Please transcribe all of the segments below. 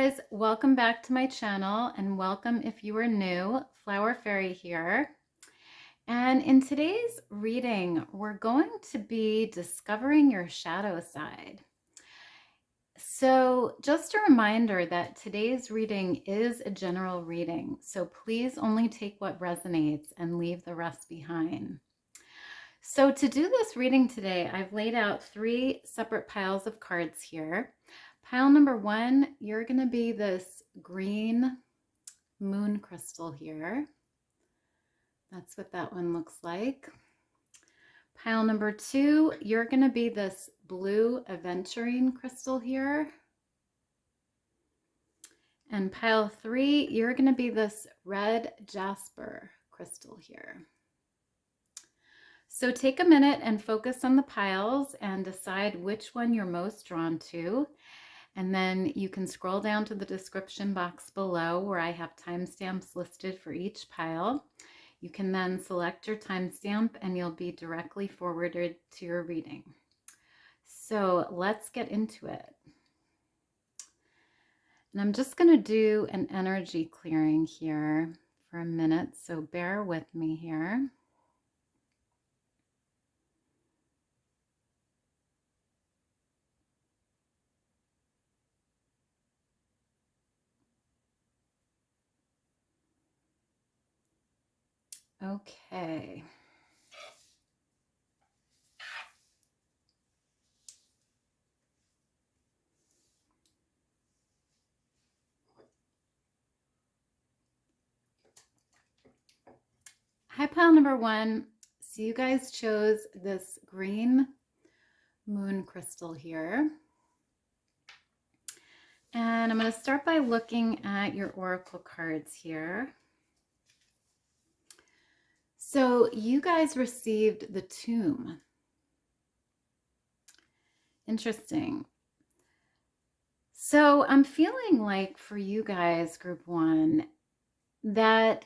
guys, welcome back to my channel and welcome if you are new. Flower Fairy here. And in today's reading, we're going to be discovering your shadow side. So just a reminder that today's reading is a general reading, so please only take what resonates and leave the rest behind. So to do this reading today, I've laid out 3 separate piles of cards here. Pile number 1, you're going to be this green moon crystal here. That's what that one looks like. Pile number 2, you're going to be this blue Aventurine crystal here. And pile 3, you're going to be this red Jasper crystal here. So take a minute and focus on the piles and decide which one you're most drawn to. And then you can scroll down to the description box below where I have timestamps listed for each pile. You can then select your timestamp and you'll be directly forwarded to your reading. So let's get into it. And I'm just going to do an energy clearing here for a minute, so bear with me here. Okay. Hi, pile number 1. So you guys chose this green moon crystal here. And I'm going to start by looking at your oracle cards here. So you guys received the tomb. Interesting. So I'm feeling like for you guys, group 1, that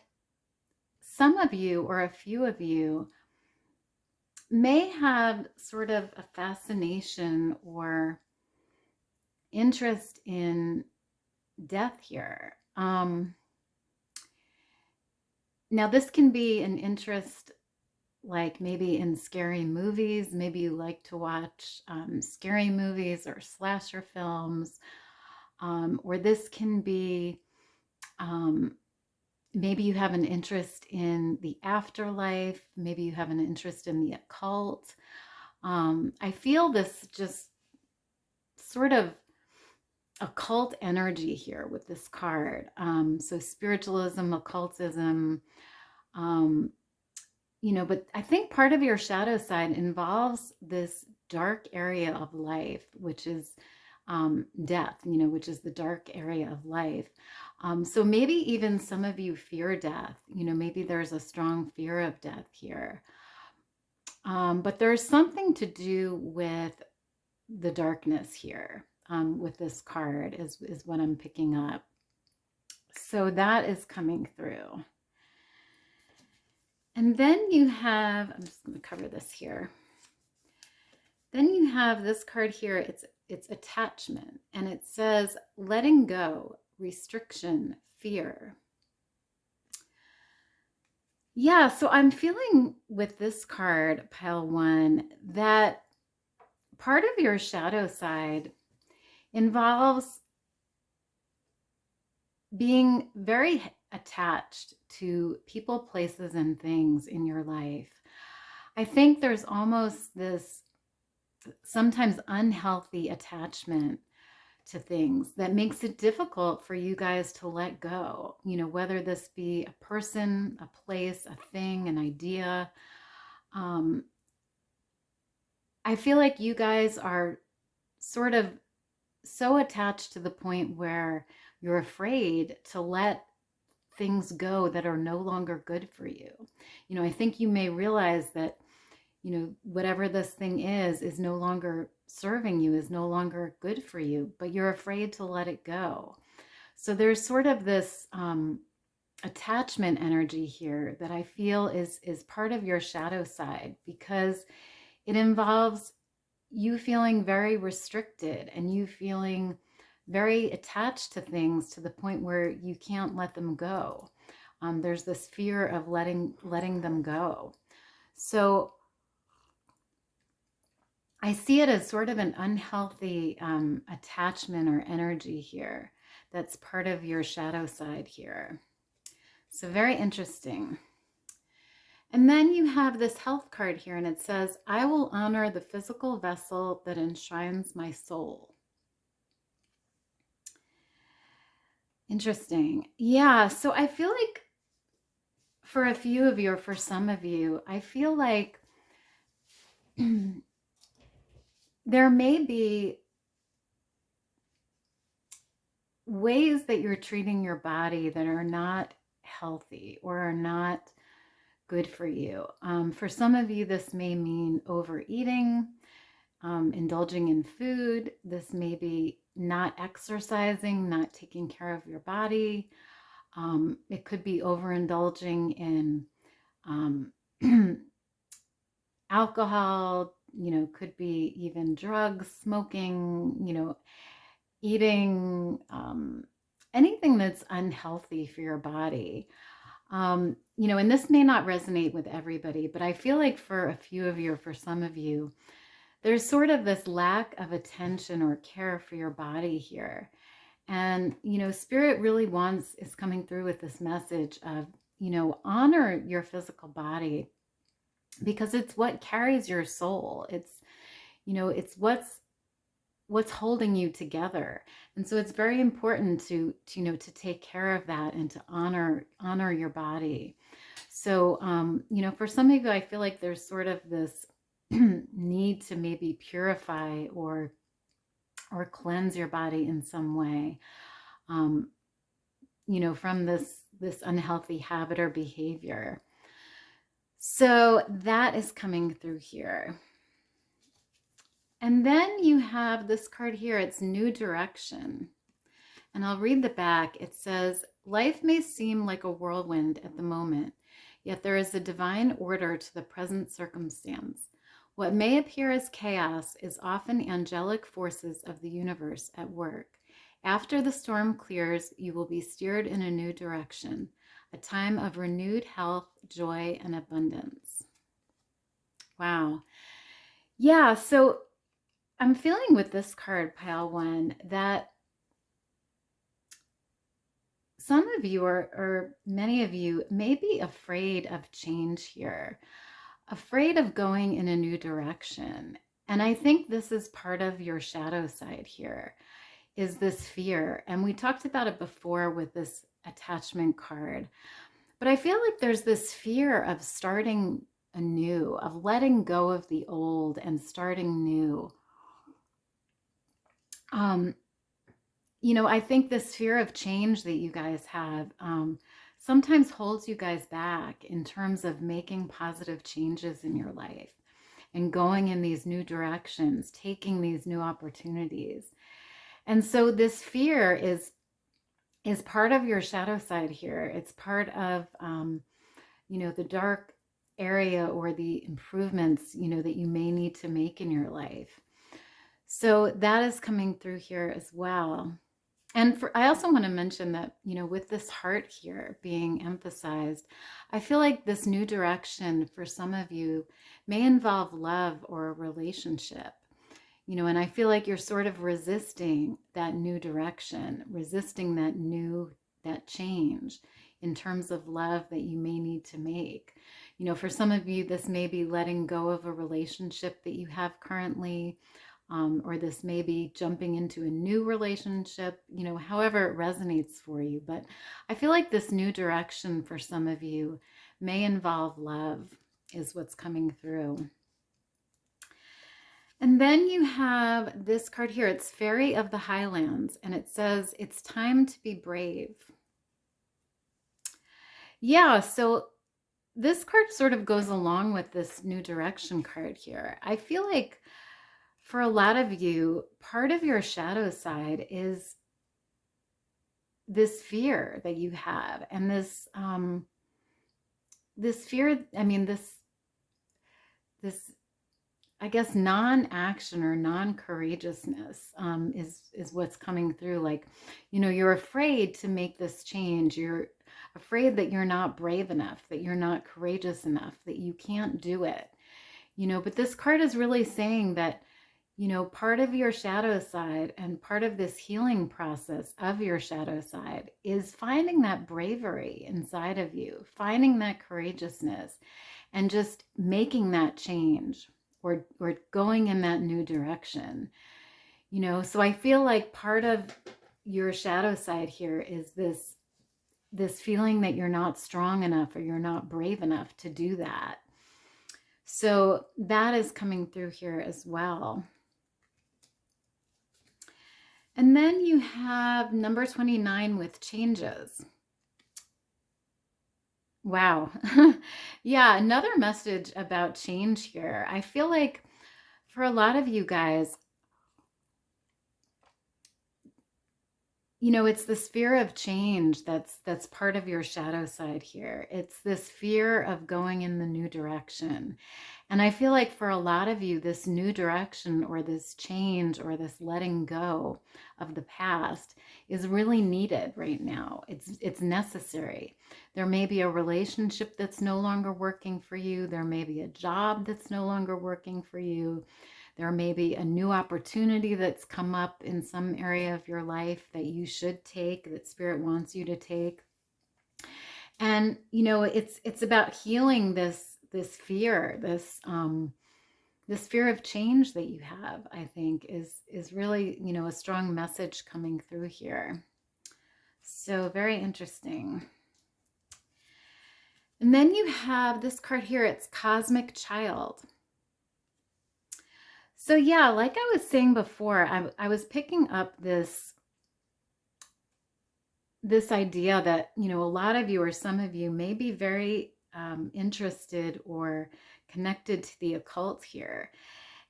some of you or a few of you may have sort of a fascination or interest in death here. Now this can be an interest like maybe in scary movies. Maybe you like to watch scary movies or slasher films, or this can be maybe you have an interest in the afterlife. Maybe you have an interest in the occult. I feel this just sort of occult energy here with this card. So spiritualism, occultism, you know, but I think part of your shadow side involves this dark area of life, which is death, you know, which is the dark area of life. So maybe even some of you fear death, you know, maybe there's a strong fear of death here. But there's something to do with the darkness here with this card is what I'm picking up. So that is coming through. And then you have, I'm just going to cover this here. Then you have this card here. It's attachment, and it says letting go, restriction, fear. Yeah, so I'm feeling with this card, pile 1, that part of your shadow side involves being very attached to people, places, and things in your life. I think there's almost this sometimes unhealthy attachment to things that makes it difficult for you guys to let go, you know, whether this be a person, a place, a thing, an idea. I feel like you guys are sort of so attached to the point where you're afraid to let things go that are no longer good for you. You know, I think you may realize that, you know, whatever this thing is no longer serving you, is no longer good for you, but you're afraid to let it go. So there's sort of this attachment energy here that I feel is part of your shadow side, because it involves you feeling very restricted and you feeling very attached to things to the point where you can't let them go. There's this fear of letting them go. So I see it as sort of an unhealthy attachment or energy here. That's part of your shadow side here. So very interesting. And then you have this health card here, and it says, I will honor the physical vessel that enshrines my soul. Interesting. Yeah, so I feel like for a few of you, or for some of you, I feel like there may be ways that you're treating your body that are not healthy or are not good for you. For some of you, this may mean overeating, indulging in food. This may be not exercising, not taking care of your body. It could be overindulging in alcohol, could be even drugs, smoking, eating, anything that's unhealthy for your body. And this may not resonate with everybody, but I feel like for a few of you, or for some of you, there's sort of this lack of attention or care for your body here. And, Spirit really is coming through with this message of, honor your physical body, because it's what carries your soul. It's what's holding you together. And so it's very important to take care of that and to honor your body. So, for some of you, I feel like there's sort of this need to maybe purify or cleanse your body in some way, from this unhealthy habit or behavior. So that is coming through here. And then you have this card here. It's New Direction. And I'll read the back. It says, life may seem like a whirlwind at the moment, yet there is a divine order to the present circumstance. What may appear as chaos is often angelic forces of the universe at work. After the storm clears, you will be steered in a new direction, a time of renewed health, joy, and abundance. Wow. Yeah, so I'm feeling with this card, Pile 1, that some of you, or many of you, may be afraid of change here, afraid of going in a new direction. And I think this is part of your shadow side here, is this fear. And we talked about it before with this attachment card. But I feel like there's this fear of starting anew, of letting go of the old and starting new. I think this fear of change that you guys have sometimes holds you guys back in terms of making positive changes in your life and going in these new directions, taking these new opportunities. And so this fear is part of your shadow side here. It's part of, the dark area or the improvements, that you may need to make in your life. So that is coming through here as well. And I also want to mention that, with this heart here being emphasized, I feel like this new direction for some of you may involve love or a relationship, and I feel like you're sort of resisting that new direction, resisting that change in terms of love that you may need to make. For some of you, this may be letting go of a relationship that you have currently, or this may be jumping into a new relationship, however it resonates for you. But I feel like this new direction for some of you may involve love, is what's coming through. And then you have this card here. It's Fairy of the Highlands, and it says, it's time to be brave. Yeah, so this card sort of goes along with this new direction card here. I feel like for a lot of you, part of your shadow side is this fear that you have, and this fear. I mean, this I guess, non-action or non-courageousness is what's coming through. Like, you're afraid to make this change. You're afraid that you're not brave enough, that you're not courageous enough, that you can't do it. But this card is really saying that, part of your shadow side and part of this healing process of your shadow side is finding that bravery inside of you, finding that courageousness, and just making that change, or going in that new direction. So I feel like part of your shadow side here is this feeling that you're not strong enough or you're not brave enough to do that. So that is coming through here as well. And then you have number 29 with changes. Wow. Yeah, another message about change here. I feel like for a lot of you guys, it's this fear of change that's part of your shadow side here. It's this fear of going in the new direction. And I feel like for a lot of you, this new direction or this change or this letting go of the past is really needed right now. It's necessary. There may be a relationship that's no longer working for you. There may be a job that's no longer working for you. There may be a new opportunity that's come up in some area of your life that you should take, that Spirit wants you to take. And, it's about healing this fear, this fear of change that you have, I think is really, a strong message coming through here. So very interesting. And then you have this card here. It's Cosmic Child. So yeah, like I was saying before, I was picking up this idea that, a lot of you or some of you may be very interested or connected to the occult here.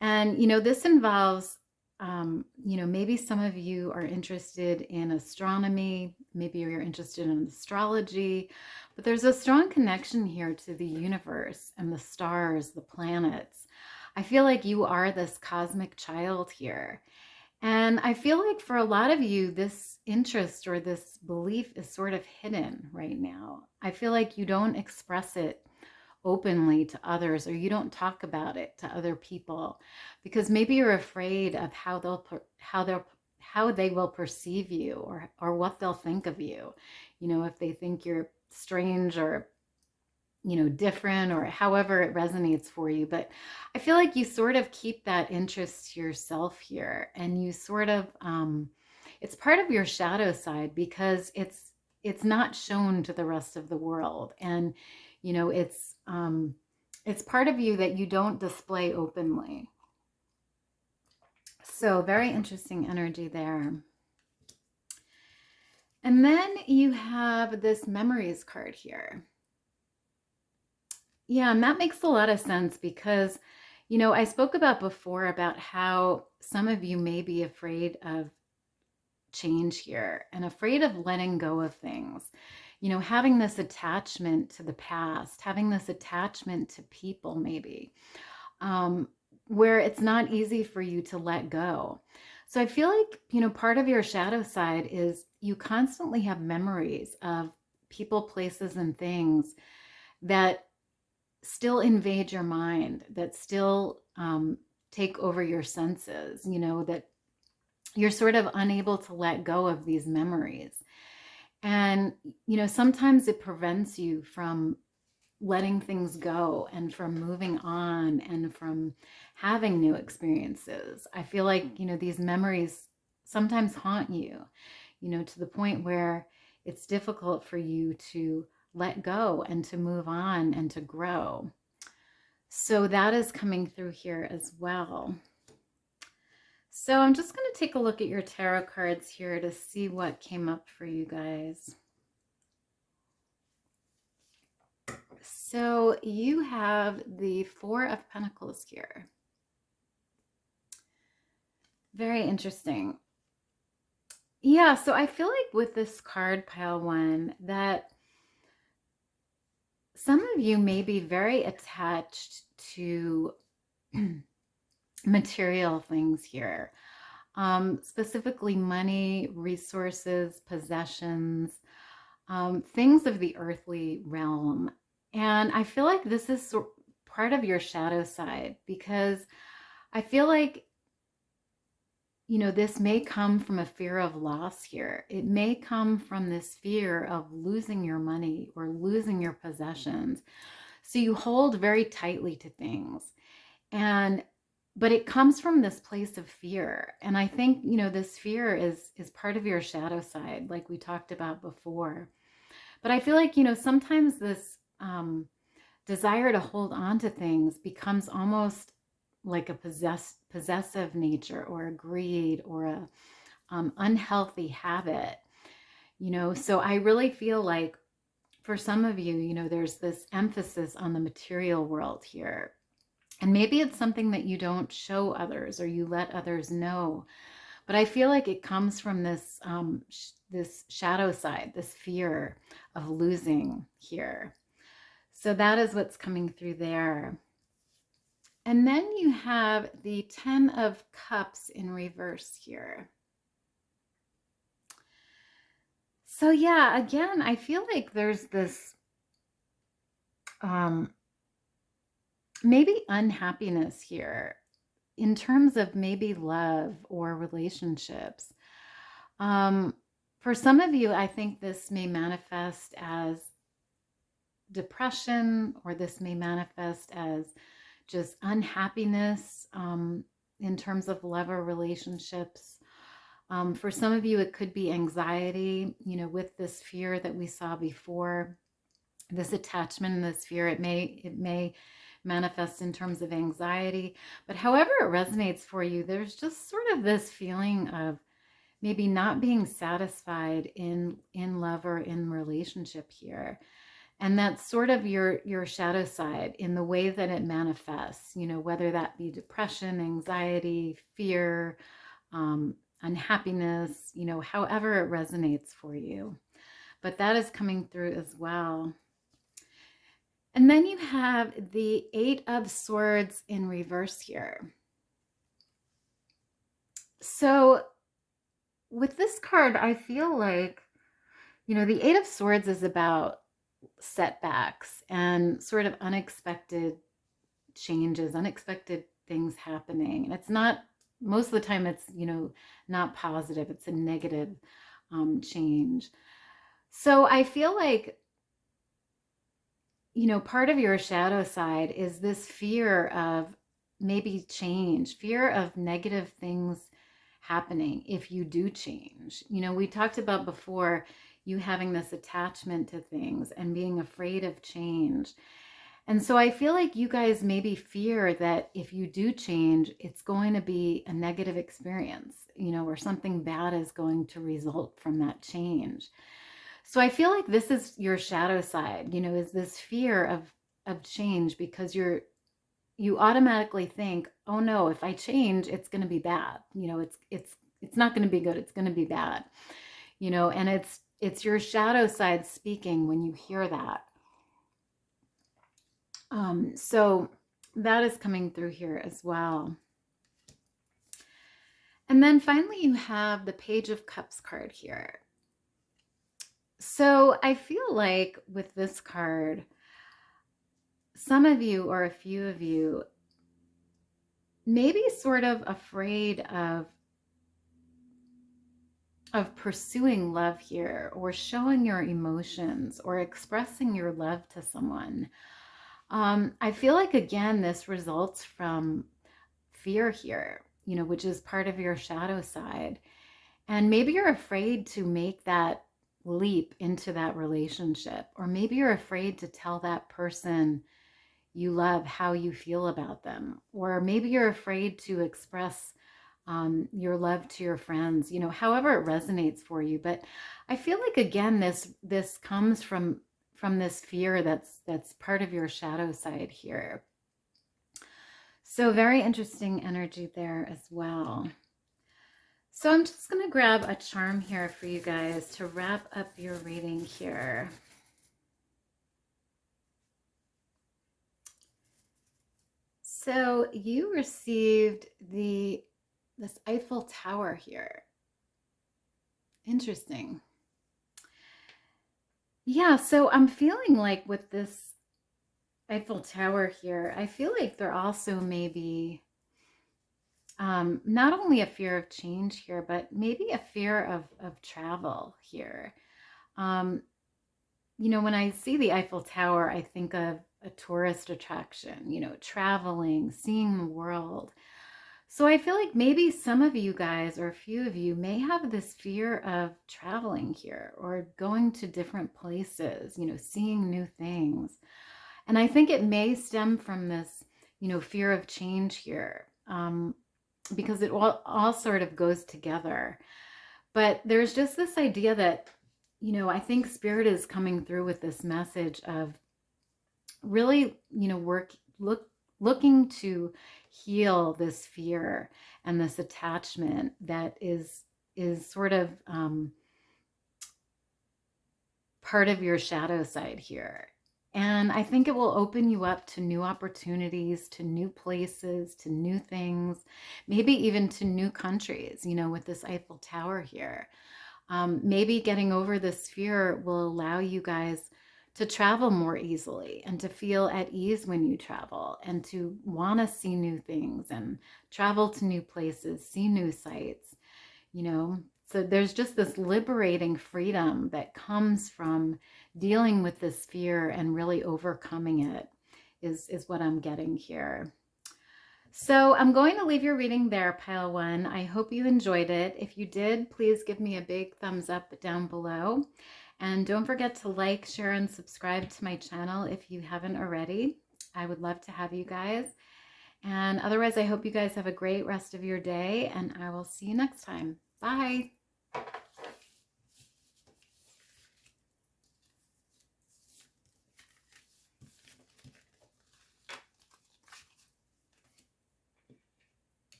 And, this involves, maybe some of you are interested in astronomy, maybe you're interested in astrology, but there's a strong connection here to the universe and the stars, the planets. I feel like you are this cosmic child here. And I feel like for a lot of you, this interest or this belief is sort of hidden right now. I feel like you don't express it openly to others, or you don't talk about it to other people because maybe you're afraid of how they will perceive you, or what they'll think of you. If they think you're strange or different, or however it resonates for you. But I feel like you sort of keep that interest to yourself here, and you sort of, it's part of your shadow side because it's not shown to the rest of the world. And, it's part of you that you don't display openly. So very interesting energy there. And then you have this memories card here. Yeah, and that makes a lot of sense because, I spoke about before about how some of you may be afraid of change here and afraid of letting go of things, having this attachment to the past, having this attachment to people maybe, where it's not easy for you to let go. So I feel like, part of your shadow side is you constantly have memories of people, places, and things that still invade your mind, that still take over your senses, that you're sort of unable to let go of these memories. And, sometimes it prevents you from letting things go and from moving on and from having new experiences. I feel like, these memories sometimes haunt you, to the point where it's difficult for you to let go and to move on and to grow. So that is coming through here as well. So I'm just going to take a look at your tarot cards here to see what came up for you guys. So you have the Four of Pentacles here. Very interesting. Yeah, so I feel like with this card, pile one, that some of you may be very attached to material things here, specifically money, resources, possessions, things of the earthly realm. And I feel like this is part of your shadow side, because I feel like, you know, this may come from a fear of loss here. It may come from this fear of losing your money or losing your possessions. So you hold very tightly to things. But it comes from this place of fear. And I think, you know, this fear is part of your shadow side, like we talked about before. But I feel like, you know, sometimes this desire to hold on to things becomes almost like a possessive nature, or a greed, or a unhealthy habit, you know. So I really feel like for some of you, you know, there's this emphasis on the material world here. And maybe it's something that you don't show others, or you let others know. But I feel like it comes from this this shadow side, this fear of losing here. So that is what's coming through there. And then you have the 10 of Cups in reverse here. So yeah, again, I feel like there's this maybe unhappiness here in terms of maybe love or relationships. For some of you, I think this may manifest as depression, or this may manifest as just unhappiness in terms of love or relationships. For some of you, it could be anxiety, you know, with this fear that we saw before, this attachment and this fear. It may manifest in terms of anxiety, but however it resonates for you, there's just sort of this feeling of maybe not being satisfied in love or in relationship here. And that's sort of your shadow side in the way that it manifests, you know, whether that be depression, anxiety, fear, unhappiness, you know, however it resonates for you. But that is coming through as well. And then you have the 8 of Swords in reverse here. So with this card, I feel like, you know, the 8 of Swords is about setbacks and sort of unexpected changes, unexpected things happening. And it's not, most of the time it's, you know, not positive. It's a negative change. So I feel like, you know, part of your shadow side is this fear of maybe change, fear of negative things happening if you do change. You know, we talked about before you having this attachment to things and being afraid of change. And so I feel like you guys maybe fear that if you do change, it's going to be a negative experience, you know, or something bad is going to result from that change. So I feel like this is your shadow side, you know, is this fear of change, because you automatically think, oh no, if I change, it's going to be bad. You know, it's not going to be good. It's going to be bad, you know, and it's your shadow side speaking when you hear that. So that is coming through here as well. And then finally you have the Page of Cups card here. So I feel like with this card, some of you, or a few of you, may be sort of afraid of pursuing love here, or showing your emotions, or expressing your love to someone. I feel like, again, this results from fear here, you know, which is part of your shadow side. And maybe you're afraid to make that leap into that relationship, or maybe you're afraid to tell that person you love how you feel about them, or maybe you're afraid to express your love to your friends, you know, however it resonates for you. But I feel like, again, this comes from this fear that's part of your shadow side here. So very interesting energy there as well. So I'm just going to grab a charm here for you guys to wrap up your reading here. So you received this Eiffel Tower here. Interesting. Yeah, so I'm feeling like with this Eiffel Tower here, I feel like there also may be not only a fear of change here, but maybe a fear of travel here. Um, when I see the Eiffel Tower, I think of a tourist attraction, traveling, seeing the world. So I feel like maybe some of you guys or a few of you may have this fear of traveling here or going to different places, seeing new things. And I think it may stem from this, fear of change here, because it all sort of goes together. But there's just this idea that, I think Spirit is coming through with this message of really, looking to heal this fear and this attachment that is sort of part of your shadow side here. And I think it will open you up to new opportunities, to new places, to new things, maybe even to new countries, with this Eiffel Tower here. Maybe getting over this fear will allow you guys to travel more easily and to feel at ease when you travel and to want to see new things and travel to new places, see new sights, So there's just this liberating freedom that comes from dealing with this fear and really overcoming it is what I'm getting here. So I'm going to leave your reading there, Pile 1. I hope you enjoyed it. If you did, please give me a big thumbs up down below. And don't forget to like, share, and subscribe to my channel if you haven't already. I would love to have you guys. And otherwise, I hope you guys have a great rest of your day, and I will see you next time. Bye.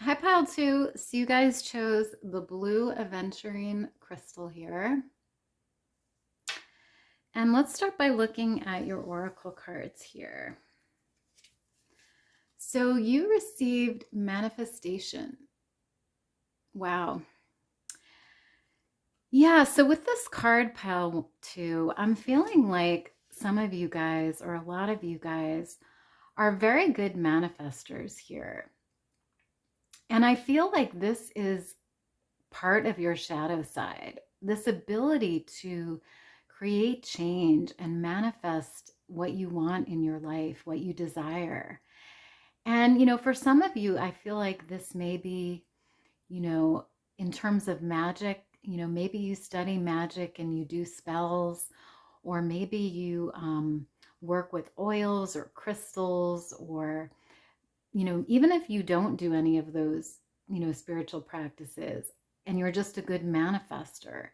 Hi, Pile 2. So you guys chose the blue Aventurine crystal here. And let's start by looking at your oracle cards here. So you received manifestation. Wow. Yeah, so with this card, Pile 2, I'm feeling like some of you guys or a lot of you guys are very good manifestors here. And I feel like this is part of your shadow side, this ability to create change and manifest what you want in your life, what you desire. And, for some of you, I feel like this may be, in terms of magic, maybe you study magic and you do spells, or maybe you work with oils or crystals, or, even if you don't do any of those, spiritual practices and you're just a good manifester,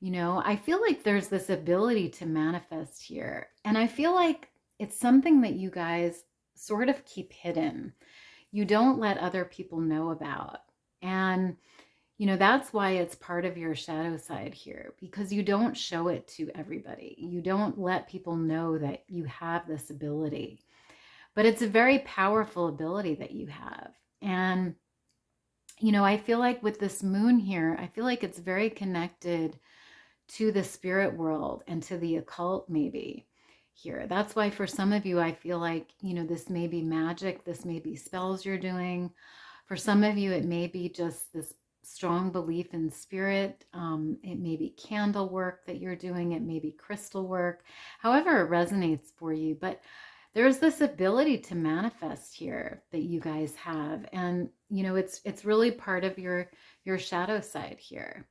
I feel like there's this ability to manifest here. And I feel like it's something that you guys sort of keep hidden. You don't let other people know about. And, that's why it's part of your shadow side here, because you don't show it to everybody. You don't let people know that you have this ability. But it's a very powerful ability that you have. And, I feel like with this moon here, I feel like it's very connected to the spirit world and to the occult maybe here. That's why for some of you, I feel like, this may be magic. This may be spells you're doing. For some of you, it may be just this strong belief in spirit. It may be candle work that you're doing. It may be crystal work, however it resonates for you. But there's this ability to manifest here that you guys have. And, it's really part of your shadow side here.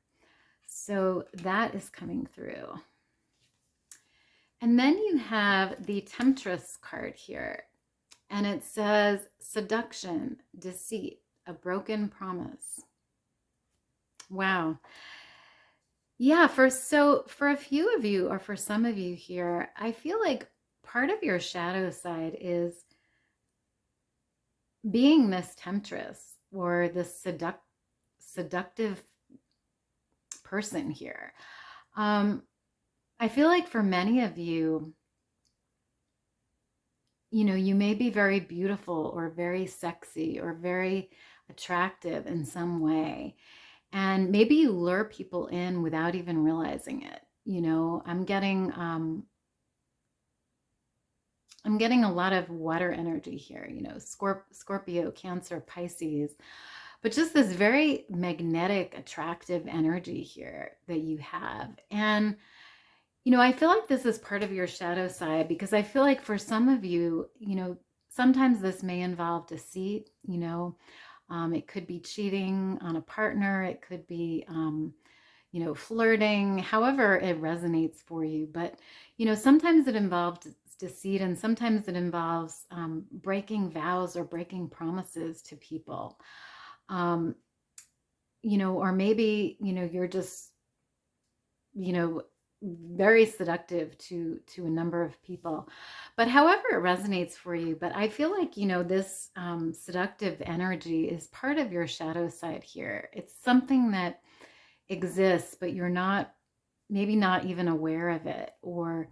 So that is coming through. And then you have the Temptress card here. And it says seduction, deceit, a broken promise. Wow. Yeah, for a few of you, or for some of you here, I feel like part of your shadow side is being this temptress or this seductive person here. I feel like for many of you, you know, you may be very beautiful or very sexy or very attractive in some way. And maybe you lure people in without even realizing it. You know, I'm getting a lot of water energy here, you know, Scorpio, Cancer, Pisces, but just this very magnetic, attractive energy here that you have. And, you know, I feel like this is part of your shadow side, because I feel like for some of you, you know, sometimes this may involve deceit, you know, it could be cheating on a partner. It could be, you know, flirting, however it resonates for you. But, you know, sometimes it involves deceit, and sometimes it involves breaking vows or breaking promises to people. You know, or maybe, you know, you're just, you know, very seductive to a number of people. But however it resonates for you, but I feel like, you know, this seductive energy is part of your shadow side here. It's something that exists, but you're not, maybe not even aware of it, or,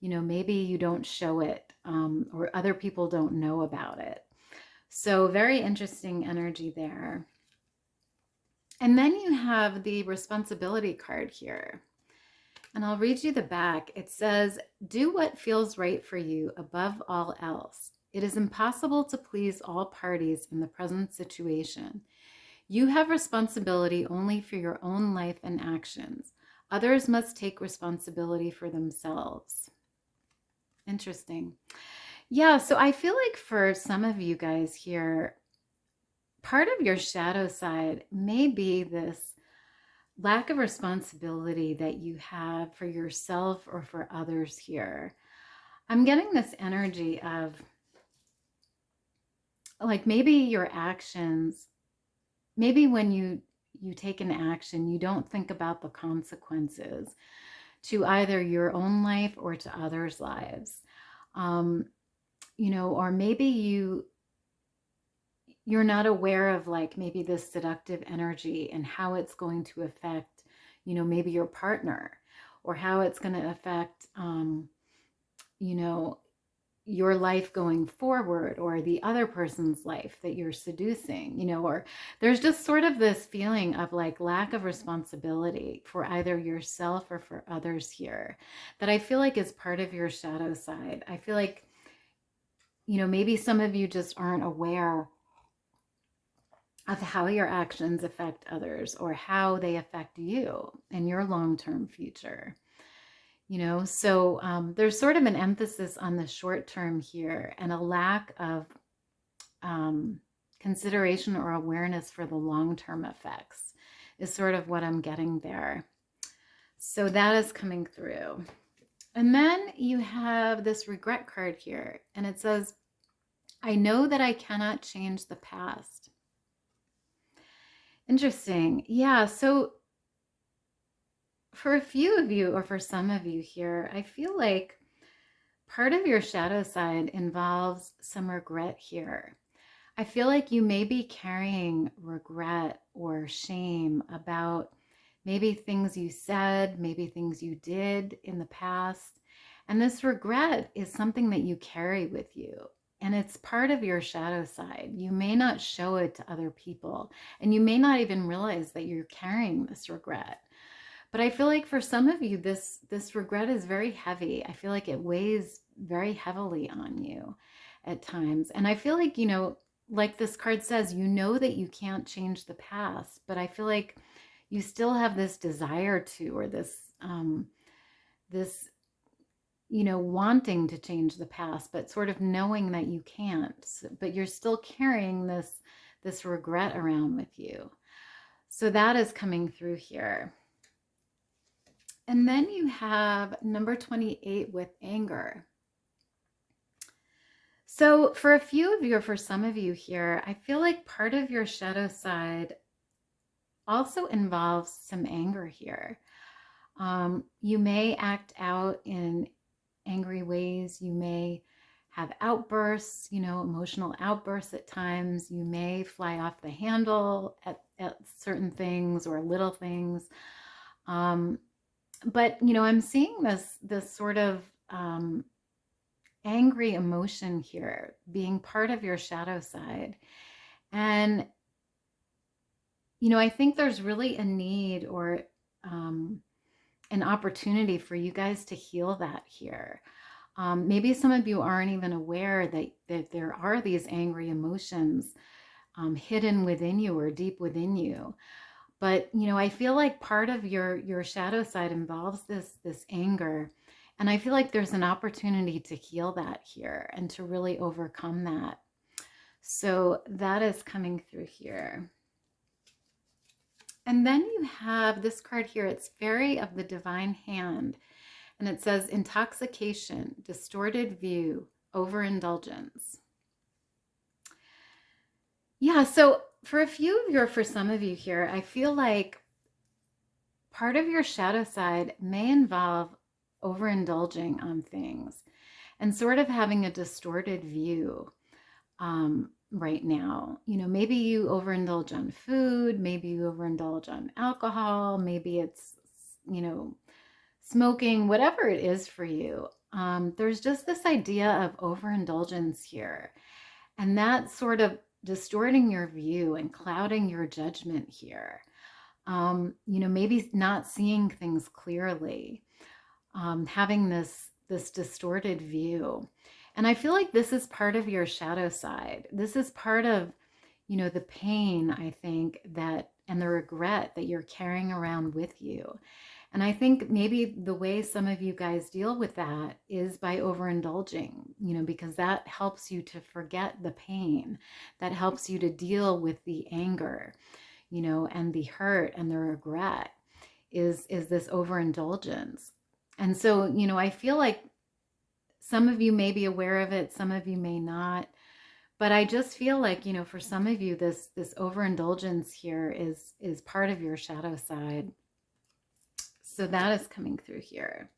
you know, maybe you don't show it, or other people don't know about it. So very interesting energy there. And then you have the responsibility card here. And I'll read you the back. It says, do what feels right for you above all else. It is impossible to please all parties in the present situation. You have responsibility only for your own life and actions. Others must take responsibility for themselves. Interesting. Yeah, so I feel like for some of you guys here, part of your shadow side may be this lack of responsibility that you have for yourself or for others here. I'm getting this energy of like maybe your actions, maybe when you take an action, you don't think about the consequences to either your own life or to others' lives. You know, or maybe you're not aware of like maybe this seductive energy and how it's going to affect, you know, maybe your partner, or how it's going to affect, you know, your life going forward, or the other person's life that you're seducing, you know, or there's just sort of this feeling of like lack of responsibility for either yourself or for others here that I feel like is part of your shadow side. I feel like, you know, maybe some of you just aren't aware of how your actions affect others, or how they affect you in your long-term future. You know, so there's sort of an emphasis on the short term here, and a lack of consideration or awareness for the long-term effects is sort of what I'm getting there. So that is coming through. And then you have this regret card here, and it says, I know that I cannot change the past. Interesting. Yeah, so for a few of you, or for some of you here, I feel like part of your shadow side involves some regret here. I feel like you may be carrying regret or shame about maybe things you said, maybe things you did in the past. And this regret is something that you carry with you. And it's part of your shadow side. You may not show it to other people, and you may not even realize that you're carrying this regret. But I feel like for some of you, this regret is very heavy. I feel like it weighs very heavily on you at times. And I feel like, you know, like this card says, you know that you can't change the past, but I feel like you still have this desire to, or this, you know, wanting to change the past, but sort of knowing that you can't, but you're still carrying this regret around with you. So that is coming through here. And then you have number 28 with anger. So for a few of you, or for some of you here, I feel like part of your shadow side also involves some anger here. You may act out in angry ways. You may have outbursts, emotional outbursts at times. You may fly off the handle at certain things or little things. But, I'm seeing this sort of angry emotion here being part of your shadow side. And, I think there's really a need or an opportunity for you guys to heal that here. Maybe some of you aren't even aware that there are these angry emotions hidden within you or deep within you. But, I feel like part of your shadow side involves this anger. And I feel like there's an opportunity to heal that here and to really overcome that. So that is coming through here. And then you have this card here. It's Fairy of the Divine Hand. And it says intoxication, distorted view, overindulgence. Yeah, so for a few of you, or for some of you here, I feel like part of your shadow side may involve overindulging on things and sort of having a distorted view right now. Maybe you overindulge on food, maybe you overindulge on alcohol, maybe it's, smoking, whatever it is for you. There's just this idea of overindulgence here, and that sort of distorting your view and clouding your judgment here. Maybe not seeing things clearly, having this distorted view. And I feel like this is part of your shadow side. This is part of, the pain, I think, and the regret that you're carrying around with you. And I think maybe the way some of you guys deal with that is by overindulging, because that helps you to forget the pain. That helps you to deal with the anger, and the hurt and the regret is this overindulgence. And so, I feel like some of you may be aware of it, some of you may not. But I just feel like, for some of you, this overindulgence here is part of your shadow side. So that is coming through here.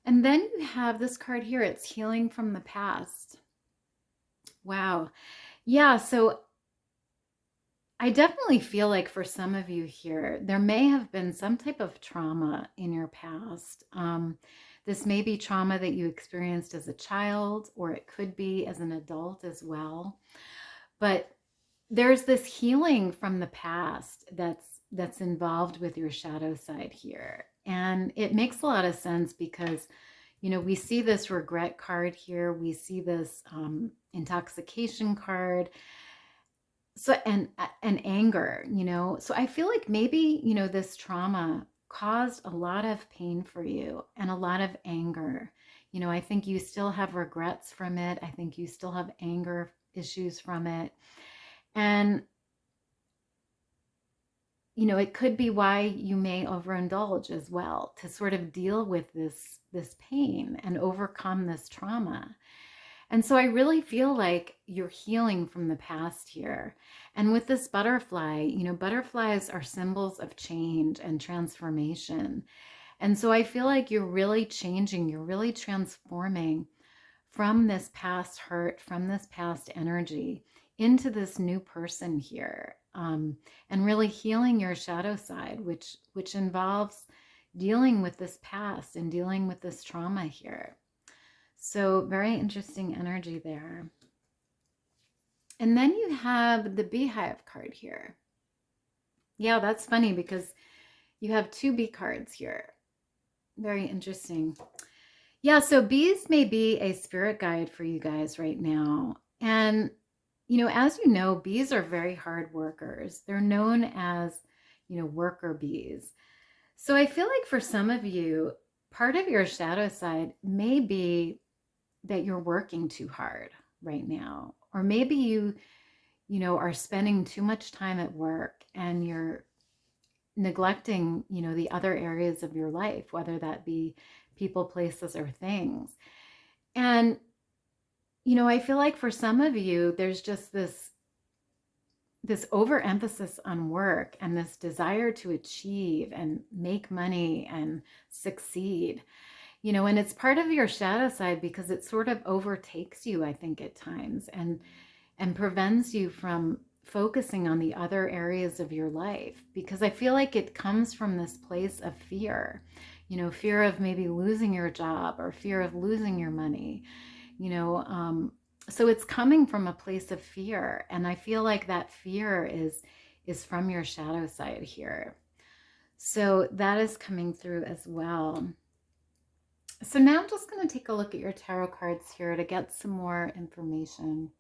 And then you have this card here. It's Healing from the Past. Wow. Yeah, so I definitely feel like for some of you here, there may have been some type of trauma in your past. This may be trauma that you experienced as a child, or it could be as an adult as well. But there's this healing from the past that's involved with your shadow side here. And it makes a lot of sense because, we see this regret card here. We see this intoxication card. So, and anger, so I feel like maybe, this trauma caused a lot of pain for you and a lot of anger. I think you still have regrets from it. I think you still have anger issues from it. And, it could be why you may overindulge as well, to sort of deal with this pain and overcome this trauma. And so I really feel like you're healing from the past here. And with this butterfly, butterflies are symbols of change and transformation. And so I feel like you're really changing, you're really transforming from this past hurt, from this past energy into this new person here. And really healing your shadow side, which involves dealing with this past and dealing with this trauma here. So very interesting energy there. And then you have the beehive card here. Yeah, that's funny because you have two bee cards here. Very interesting. Yeah, so bees may be a spirit guide for you guys right now. And, as you know, bees are very hard workers. They're known as, worker bees. So I feel like for some of you, part of your shadow side may be that you're working too hard right now. Or maybe you are spending too much time at work and you're neglecting, the other areas of your life, whether that be people, places, or things. And, I feel like for some of you, there's just this overemphasis on work and this desire to achieve and make money and succeed. You know, and it's part of your shadow side because it sort of overtakes you, I think, at times, and prevents you from focusing on the other areas of your life, because I feel like it comes from this place of fear, you know, fear of maybe losing your job or fear of losing your money, you know. So it's coming from a place of fear, and I feel like that fear is from your shadow side here. So that is coming through as well. So now I'm just going to take a look at your tarot cards here to get some more information.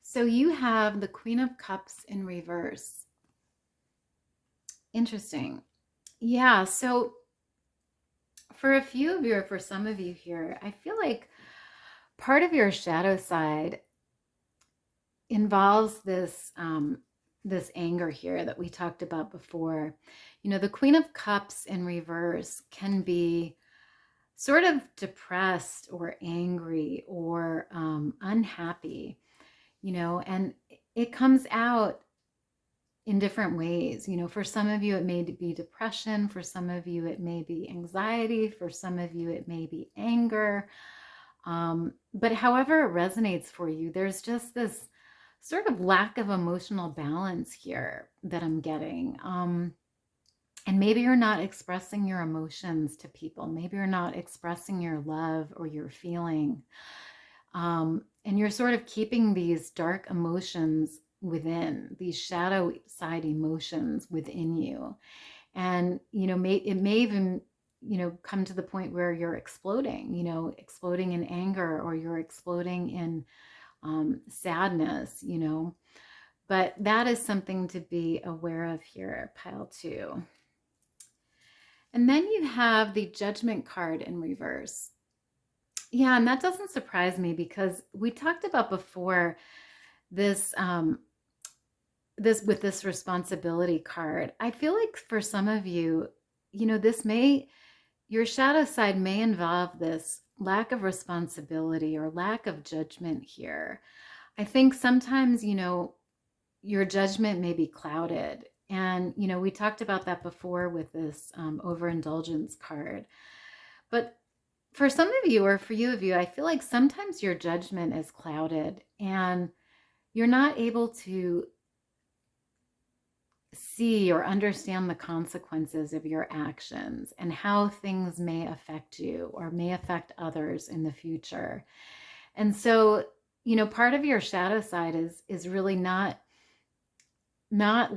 So you have the Queen of Cups in reverse. Interesting. Yeah, so for a few of you, or for some of you here, I feel like part of your shadow side involves this this anger here that we talked about before. You know, the Queen of Cups in reverse can be sort of depressed or angry or unhappy, you know, and it comes out in different ways. You know, for some of you, it may be depression. For some of you, it may be anxiety. For some of you, it may be anger. But however it resonates for you, there's just this sort of lack of emotional balance here that I'm getting. And maybe you're not expressing your emotions to people. Maybe you're not expressing your love or your feeling. And you're sort of keeping these dark emotions within, these shadow side emotions within you. And, you know, it may even, you know, come to the point where you're exploding, you know, exploding in anger, or you're exploding in sadness, you know. But that is something to be aware of here, pile 2. And then you have the Judgment card in reverse. Yeah, and that doesn't surprise me, because we talked about before this this responsibility card. I feel like for some of you, you know, your shadow side may involve this lack of responsibility or lack of judgment here. I think sometimes, you know, your judgment may be clouded. And, you know, we talked about that before with this overindulgence card. But for some of you, or for you of you, I feel like sometimes your judgment is clouded and you're not able to see or understand the consequences of your actions and how things may affect you or may affect others in the future. And so, you know, part of your shadow side is really not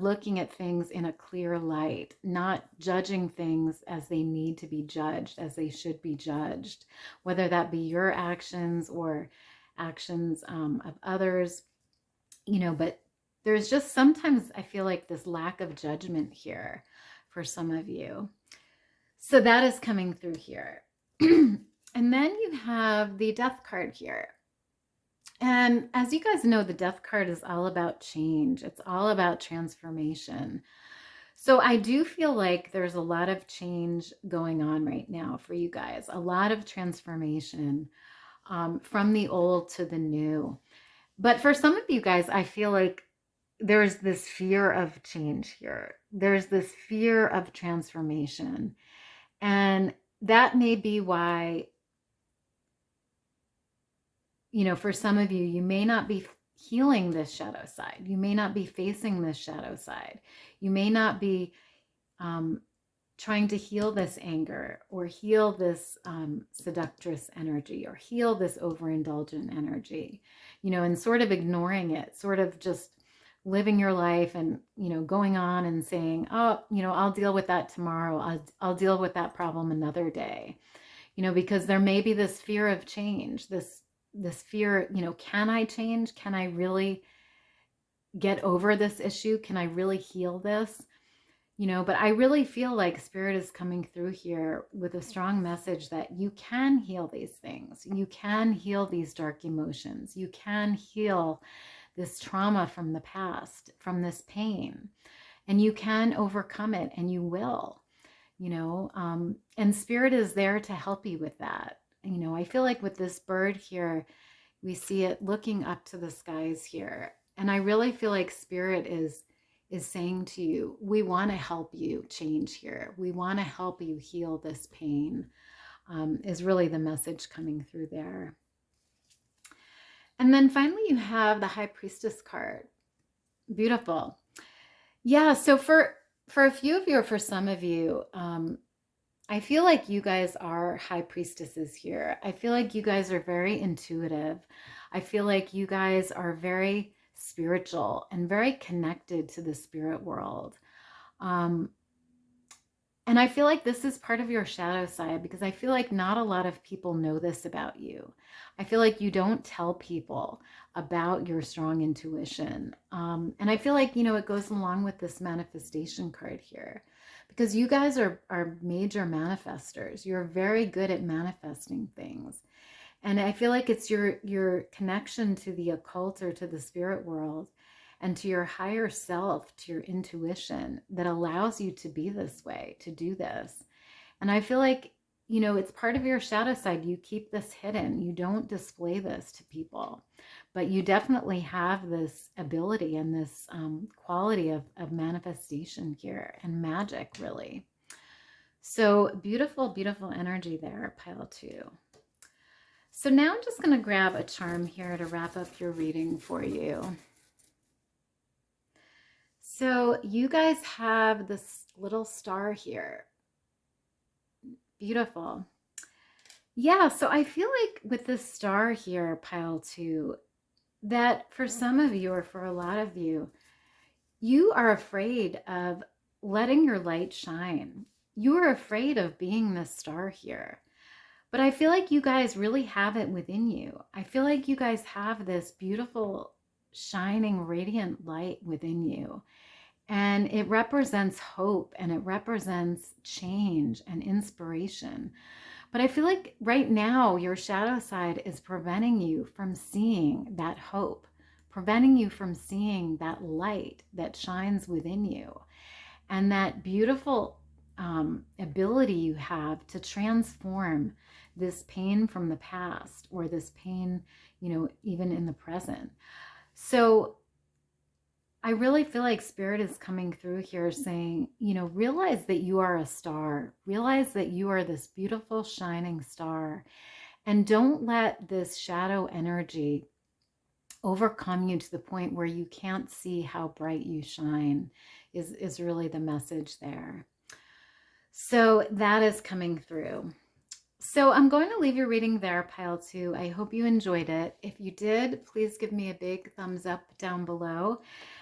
looking at things in a clear light, not judging things as they need to be judged, as they should be judged, whether that be your actions or actions of others, you know. But there's just sometimes I feel like this lack of judgment here for some of you. So that is coming through here. And then you have the Death card here. And as you guys know, the Death card is all about change. It's all about transformation. So I do feel like there's a lot of change going on right now for you guys, a lot of transformation from the old to the new. But for some of you guys, I feel like there's this fear of change here. There's this fear of transformation. And that may be why, you know, for some of you, you may not be healing this shadow side. You may not be facing this shadow side. You may not be trying to heal this anger or heal this seductress energy or heal this overindulgent energy, you know, and sort of ignoring it, sort of just living your life and, you know, going on and saying, oh, you know, I'll deal with that tomorrow. I'll deal with that problem another day, you know, because there may be this fear of change, this fear, you know, can I change? Can I really get over this issue? Can I really heal this? You know, but I really feel like Spirit is coming through here with a strong message that you can heal these things. You can heal these dark emotions. You can heal this trauma from the past, from this pain, and you can overcome it, and you will, you know, and Spirit is there to help you with that. You know, I feel like with this bird here, we see it looking up to the skies here. And I really feel like Spirit is is saying to you, we want to help you change here. We want to help you heal this pain, is really the message coming through there. And then finally, you have the High Priestess card. Beautiful. Yeah, so for a few of you, or for some of you, I feel like you guys are high priestesses here. I feel like you guys are very intuitive. I feel like you guys are very spiritual and very connected to the spirit world. And I feel like this is part of your shadow side, because I feel like not a lot of people know this about you. I feel like you don't tell people about your strong intuition. And I feel like, it goes along with this manifestation card here, because you guys are major manifestors. You're very good at manifesting things. And I feel like it's your connection to the occult or to the spirit world and to your higher self, to your intuition, that allows you to be this way, to do this. And I feel like, it's part of your shadow side. You keep this hidden. You don't display this to people, but you definitely have this ability and this quality of manifestation here, and magic, really. So beautiful, beautiful energy there, pile 2. So now I'm just going to grab a charm here to wrap up your reading for you. So you guys have this little star here. Beautiful. Yeah, so I feel like with this star here, pile 2, that for some of you, or for a lot of you, you are afraid of letting your light shine. You are afraid of being this star here. But I feel like you guys really have it within you. I feel like you guys have this beautiful, shining, radiant light within you. And it represents hope, and it represents change and inspiration. But I feel like right now your shadow side is preventing you from seeing that hope, preventing you from seeing that light that shines within you, and that beautiful ability you have to transform this pain from the past, or this pain, even in the present. So I really feel like Spirit is coming through here saying, realize that you are a star. Realize that you are this beautiful, shining star. And don't let this shadow energy overcome you to the point where you can't see how bright you shine, is really the message there. So that is coming through. So I'm going to leave your reading there, pile 2. I hope you enjoyed it. If you did, please give me a big thumbs up down below.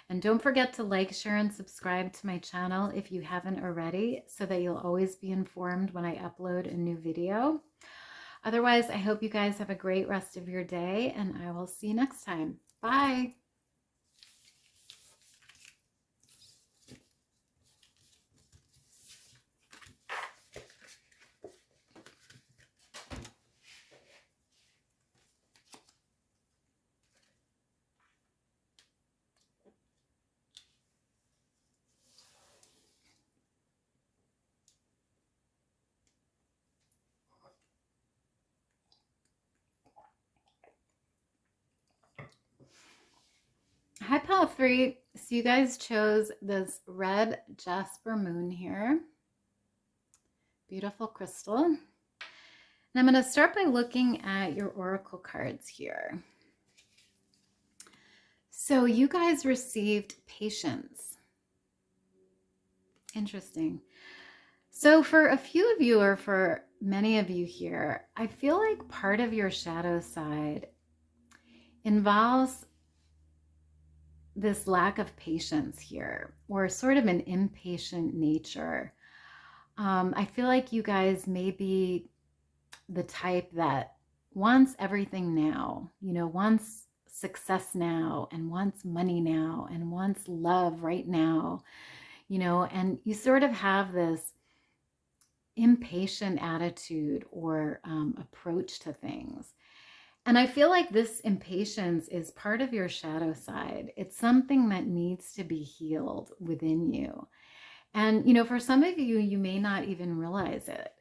And don't forget to like, share, and subscribe to my channel if you haven't already, so that you'll always be informed when I upload a new video. Otherwise, I hope you guys have a great rest of your day, and I will see you next time. Bye. Hi, pile 3. So you guys chose this red Jasper moon here. Beautiful crystal. And I'm going to start by looking at your oracle cards here. So you guys received patience. Interesting. So for a few of you, or for many of you here, I feel like part of your shadow side involves this lack of patience here, or sort of an impatient nature. I feel like you guys may be the type that wants everything now, wants success now, and wants money now, and wants love right now, and you sort of have this impatient attitude or approach to things. And I feel like this impatience is part of your shadow side. It's something that needs to be healed within you. And, for some of you, you may not even realize it,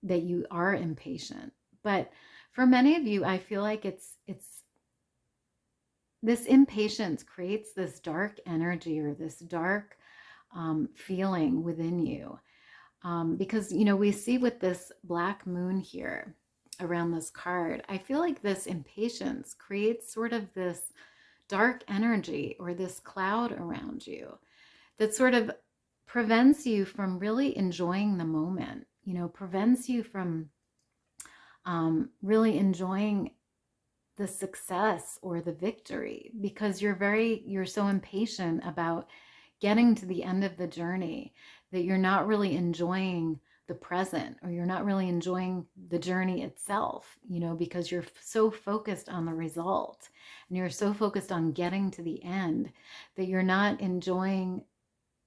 that you are impatient. But for many of you, I feel like it's this impatience creates this dark energy or this dark feeling within you. Because, you know, we see with this black moon here around this card, I feel like this impatience creates sort of this dark energy or this cloud around you that sort of prevents you from really enjoying the moment, you know, prevents you from really enjoying the success or the victory, because you're so impatient about getting to the end of the journey that you're not really enjoying the present, or you're not really enjoying the journey itself, you know, because you're so focused on the result and you're so focused on getting to the end that you're not enjoying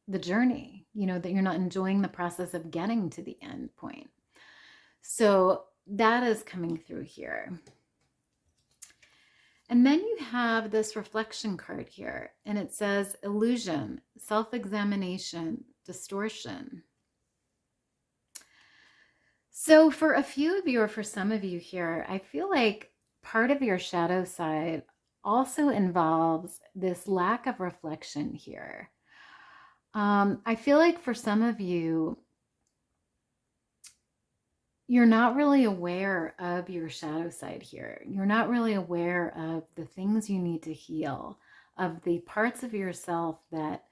the journey, you know, that you're not enjoying the process of getting to the end point. So that is coming through here. And then you have this reflection card here, and it says illusion, self-examination, distortion. So for a few of you, or for some of you here, I feel like part of your shadow side also involves this lack of reflection here. I feel like for some of you, you're not really aware of your shadow side here. You're not really aware of the things you need to heal, of the parts of yourself that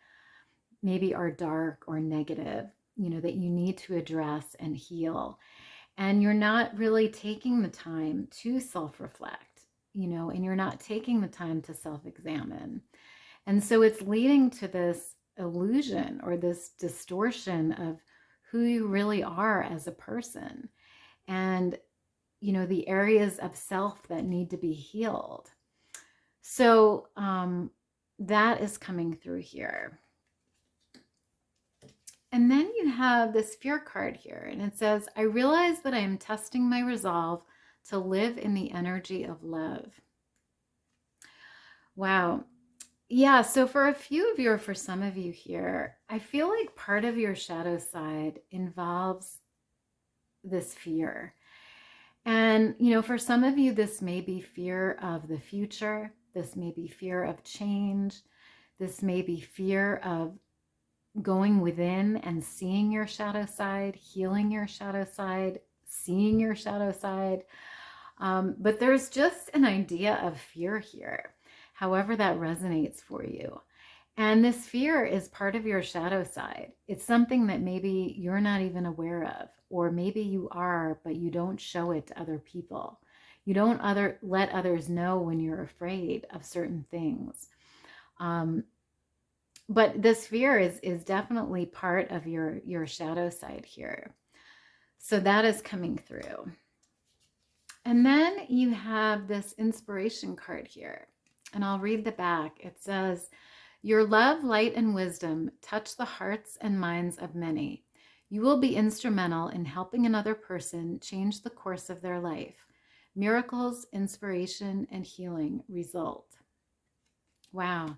maybe are dark or negative, you know, that you need to address and heal. And you're not really taking the time to self-reflect, you know, and you're not taking the time to self-examine. And so it's leading to this illusion or this distortion of who you really are as a person, and, you know, the areas of self that need to be healed. So that is coming through here. And then you have this fear card here, and it says, I realize that I am testing my resolve to live in the energy of love. Wow. Yeah, so for a few of you, or for some of you here, I feel like part of your shadow side involves this fear. And, you know, for some of you, this may be fear of the future. This may be fear of change. This may be fear of going within and seeing your shadow side, healing your shadow side, seeing your shadow side. But there's just an idea of fear here, however that resonates for you. And this fear is part of your shadow side. It's something that maybe you're not even aware of, or maybe you are, but you don't show it to other people. You don't let others know when you're afraid of certain things. But this fear is definitely part of your shadow side here. So that is coming through. And then you have this inspiration card here, and I'll read the back. It says, your love, light, and wisdom touch the hearts and minds of many. You will be instrumental in helping another person change the course of their life. Miracles, inspiration, and healing result. Wow.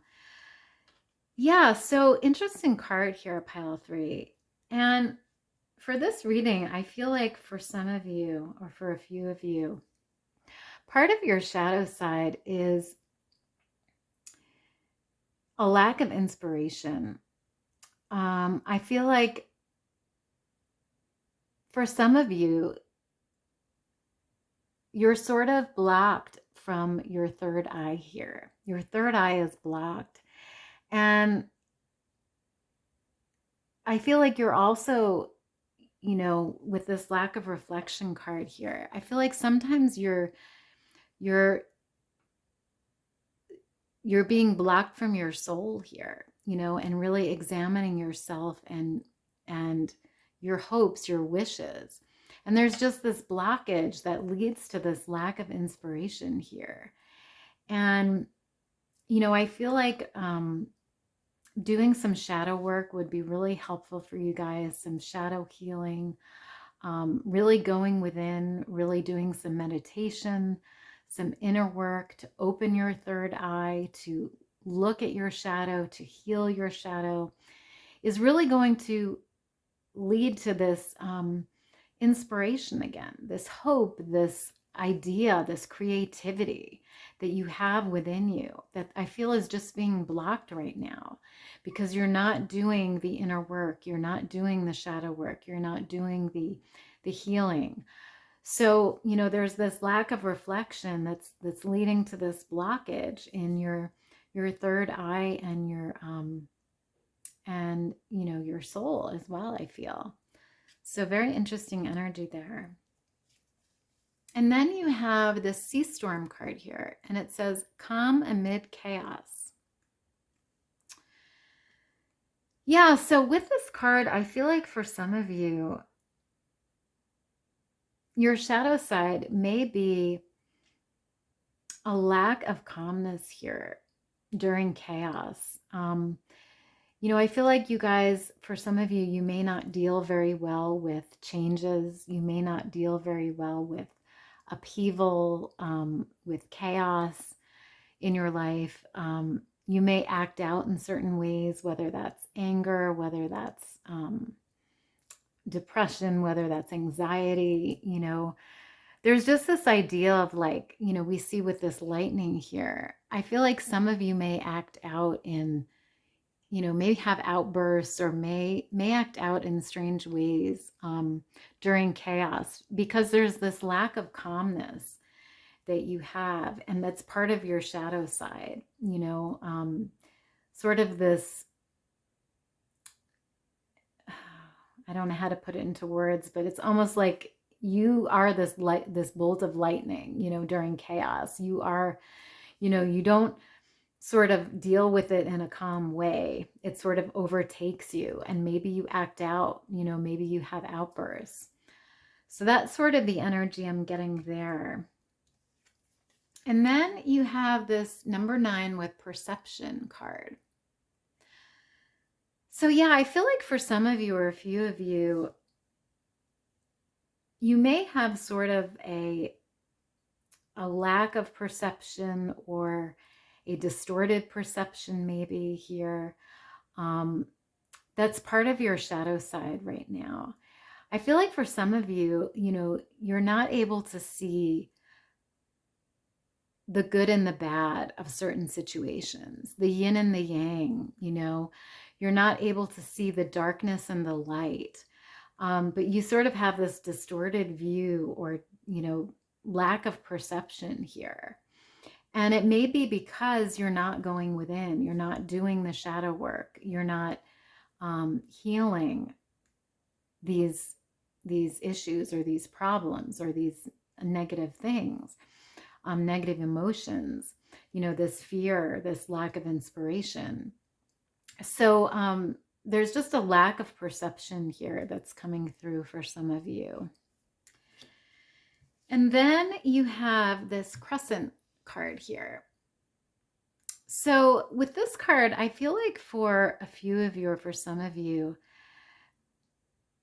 Yeah, so interesting card here, pile 3. And for this reading, I feel like for some of you, or for a few of you, part of your shadow side is a lack of inspiration. I feel like for some of you, you're sort of blocked from your third eye here. Your third eye is blocked. And I feel like you're also, you know, with this lack of reflection card here, I feel like sometimes you're being blocked from your soul here, you know, and really examining yourself and your hopes, your wishes. And there's just this blockage that leads to this lack of inspiration here. And, you know, I feel like doing some shadow work would be really helpful for you guys, some shadow healing, really going within, really doing some meditation, some inner work to open your third eye, to look at your shadow, to heal your shadow, is really going to lead to this inspiration again, this hope, this idea, this creativity that you have within you that I feel is just being blocked right now because you're not doing the inner work, you're not doing the shadow work, you're not doing the healing. So, you know, there's this lack of reflection that's leading to this blockage in your third eye and you know, your soul as well, I feel. So very interesting energy there. And then you have this sea storm card here, and it says, calm amid chaos. Yeah, so with this card, I feel like for some of you, your shadow side may be a lack of calmness here during chaos. You know, I feel like you guys, for some of you, you may not deal very well with changes. You may not deal very well with upheaval, with chaos in your life. You may act out in certain ways, whether that's anger, whether that's depression, whether that's anxiety. You know, there's just this idea of like, you know, we see with this lightning here. I feel like some of you may act out in, you know, may have outbursts or may act out in strange ways during chaos because there's this lack of calmness that you have, and that's part of your shadow side, you know, sort of this, I don't know how to put it into words, but it's almost like you are this light, this bolt of lightning, you know, during chaos. You are, you know, you don't sort of deal with it in a calm way. It sort of overtakes you, and maybe you act out, you know, maybe you have outbursts. So that's sort of the energy I'm getting there. And then you have this number 9 with perception card. So yeah, I feel like for some of you or a few of you, you may have sort of a lack of perception or a distorted perception maybe here. That's part of your shadow side right now. I feel like for some of you, you know, you're not able to see the good and the bad of certain situations, the yin and the yang, you know, you're not able to see the darkness and the light. But you sort of have this distorted view or, you know, lack of perception here. And it may be because you're not going within, you're not doing the shadow work, you're not healing these issues or these problems or these negative things, negative emotions, you know, this fear, this lack of inspiration. So there's just a lack of perception here that's coming through for some of you. And then you have this crescent card here. So with this card, I feel like for a few of you or for some of you,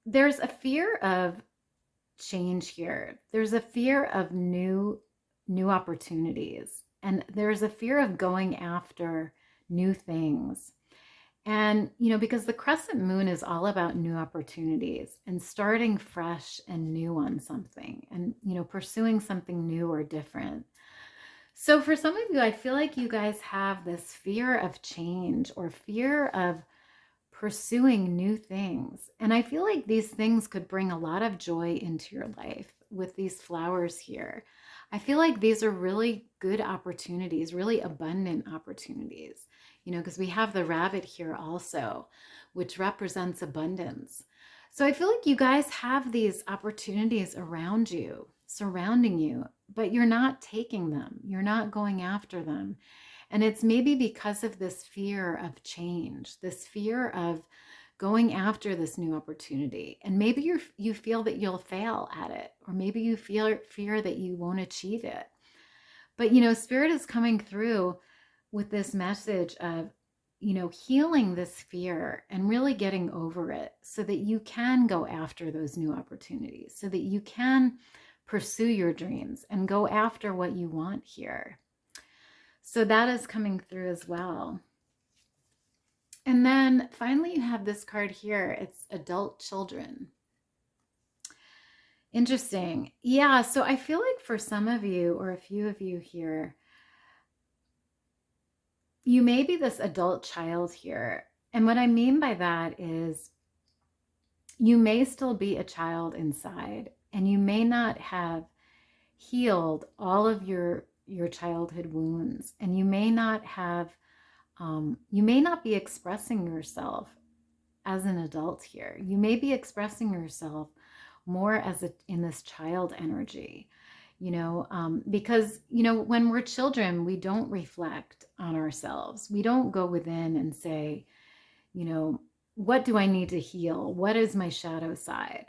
there's a fear of change here. There's a fear of new opportunities, and there's a fear of going after new things. And, you know, because the crescent moon is all about new opportunities and starting fresh and new on something and, you know, pursuing something new or different. So for some of you, I feel like you guys have this fear of change or fear of pursuing new things. And I feel like these things could bring a lot of joy into your life with these flowers here. I feel like these are really good opportunities, really abundant opportunities, you know, because we have the rabbit here also, which represents abundance. So I feel like you guys have these opportunities around you, surrounding you, but you're not taking them. You're not going after them. And it's maybe because of this fear of change, this fear of going after this new opportunity. And maybe you feel that you'll fail at it, or maybe you fear that you won't achieve it. But, you know, Spirit is coming through with this message of, you know, healing this fear and really getting over it so that you can go after those new opportunities, so that you can pursue your dreams and go after what you want here. So that is coming through as well. And then finally you have this card here. It's adult children. Interesting. Yeah, so I feel like for some of you, or a few of you here, you may be this adult child here. And what I mean by that is you may still be a child inside, and you may not have healed all of your childhood wounds, and you may not have you may not be expressing yourself as an adult here. You may be expressing yourself more as in this child energy, because when we're children, we don't reflect on ourselves. We don't go within and say, what do I need to heal? What is my shadow side?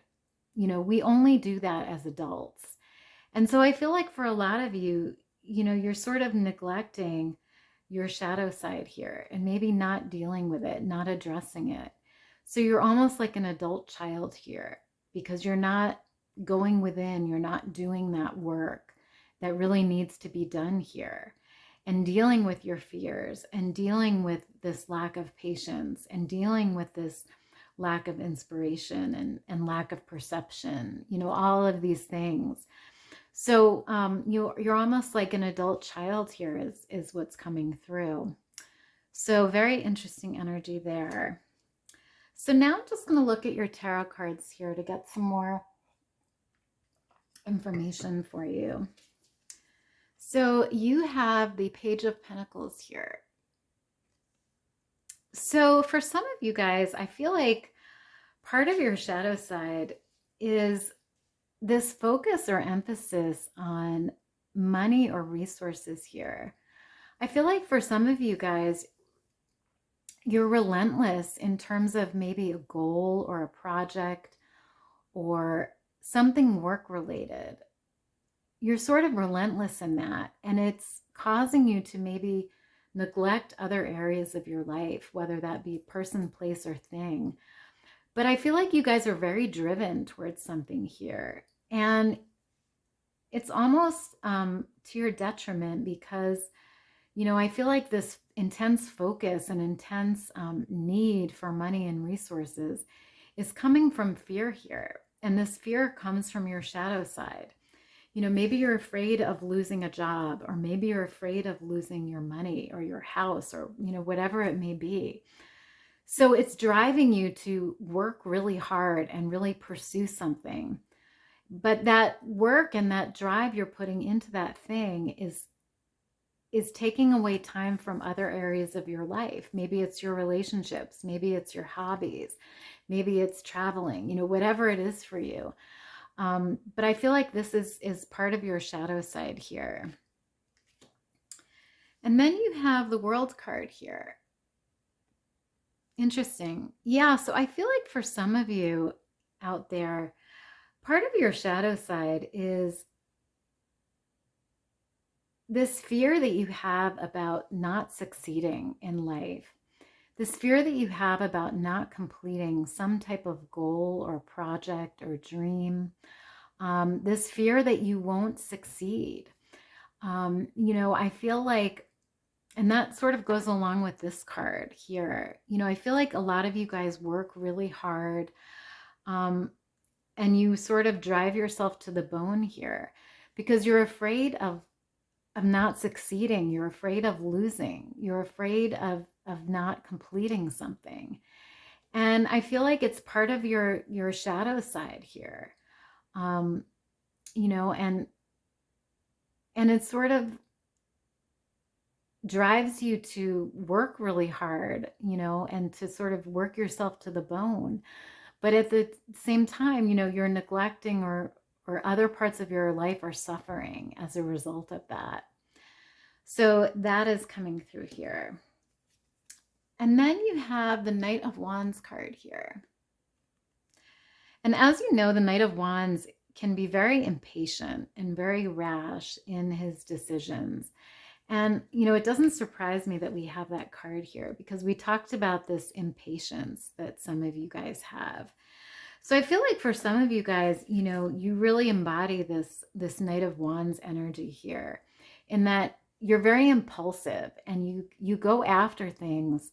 We only do that as adults. And so I feel like for a lot of you, you're sort of neglecting your shadow side here and maybe not dealing with it, not addressing it. So you're almost like an adult child here because you're not going within, you're not doing that work that really needs to be done here, and dealing with your fears and dealing with this lack of patience and dealing with this lack of inspiration and lack of perception, all of these things. So you're almost like an adult child here is what's coming through. So very interesting energy there. So now I'm just going to look at your tarot cards here to get some more information for you. So you have the Page of Pentacles here. So for some of you guys, I feel like part of your shadow side is this focus or emphasis on money or resources here. I feel like for some of you guys, you're relentless in terms of maybe a goal or a project or something work related. You're sort of relentless in that, and it's causing you to maybe neglect other areas of your life, whether that be person, place, or thing. But I feel like you guys are very driven towards something here. And it's almost to your detriment because, I feel like this intense focus and intense need for money and resources is coming from fear here. And this fear comes from your shadow side. Maybe you're afraid of losing a job, or maybe you're afraid of losing your money or your house, or, whatever it may be. So it's driving you to work really hard and really pursue something. But that work and that drive you're putting into that thing is taking away time from other areas of your life. Maybe it's your relationships, maybe it's your hobbies, maybe it's traveling, whatever it is for you. But I feel like this is part of your shadow side here. And then you have the World card here. Interesting. Yeah, so I feel like for some of you out there, part of your shadow side is this fear that you have about not succeeding in life. This fear that you have about not completing some type of goal or project or dream. This fear that you won't succeed. I feel like, and that sort of goes along with this card here. I feel like a lot of you guys work really hard, and you sort of drive yourself to the bone here because you're afraid of not succeeding. You're afraid of losing. You're afraid of not completing something. And I feel like it's part of your shadow side here. And it sort of drives you to work really hard, and to sort of work yourself to the bone. But at the same time, you're neglecting or other parts of your life are suffering as a result of that. So that is coming through here. And then you have the Knight of Wands card here. And as you know, the Knight of Wands can be very impatient and very rash in his decisions. And, it doesn't surprise me that we have that card here because we talked about this impatience that some of you guys have. So I feel like for some of you guys, you really embody this Knight of Wands energy here, in that you're very impulsive and you go after things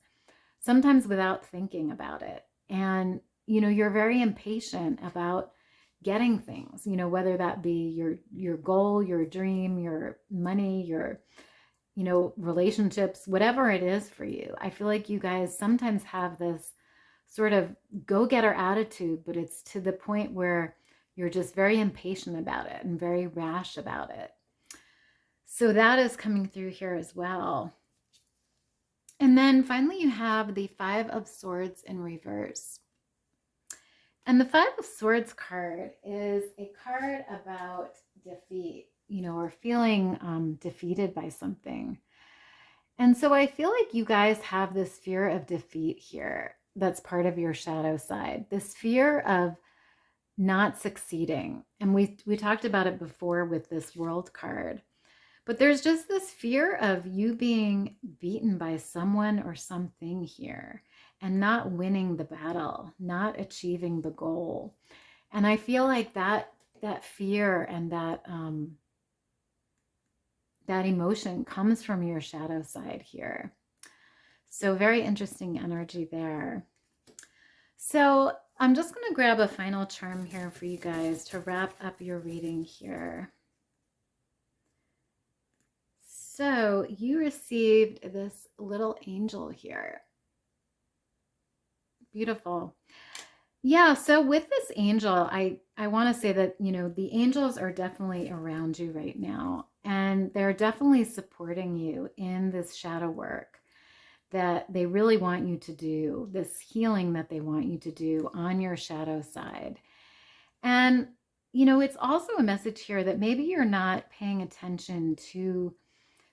sometimes without thinking about it. And, you're very impatient about getting things, you know, whether that be your goal, your dream, your money, your, you know, relationships, whatever it is for you. I feel like you guys sometimes have this sort of go-getter attitude, but it's to the point where you're just very impatient about it and very rash about it. So that is coming through here as well. And then finally you have the Five of Swords in reverse. And the Five of Swords card is a card about defeat, you know, or feeling defeated by something. And so I feel like you guys have this fear of defeat here. That's part of your shadow side, this fear of not succeeding. And we talked about it before with this World card. But there's just this fear of you being beaten by someone or something here and not winning the battle, not achieving the goal. And I feel like that fear and that emotion comes from your shadow side here. So very interesting energy there. So I'm just going to grab a final charm here for you guys to wrap up your reading here. So you received this little angel here. Beautiful. Yeah, so with this angel, I want to say that, you know, the angels are definitely around you right now, and they're definitely supporting you in this shadow work that they really want you to do, this healing that they want you to do on your shadow side. And, you know, it's also a message here that maybe you're not paying attention to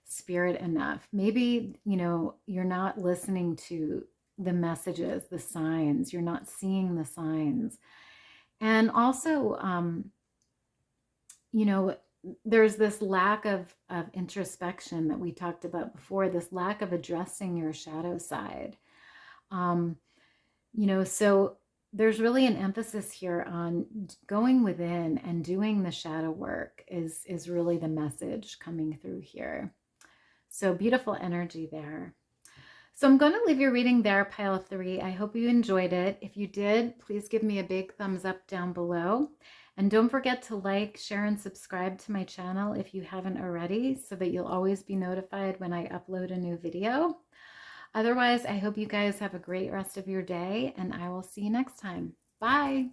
spirit enough. Maybe, you know, you're not listening to the messages, the signs. You're not seeing the signs. And also, you know, there's this lack of introspection that we talked about before, this lack of addressing your shadow side. You know, so there's really an emphasis here on going within and doing the shadow work is really the message coming through here. So beautiful energy there. So I'm going to leave your reading there, pile 3. I hope you enjoyed it. If you did, please give me a big thumbs up down below. And don't forget to like, share, and subscribe to my channel if you haven't already, so that you'll always be notified when I upload a new video. Otherwise, I hope you guys have a great rest of your day, and I will see you next time. Bye.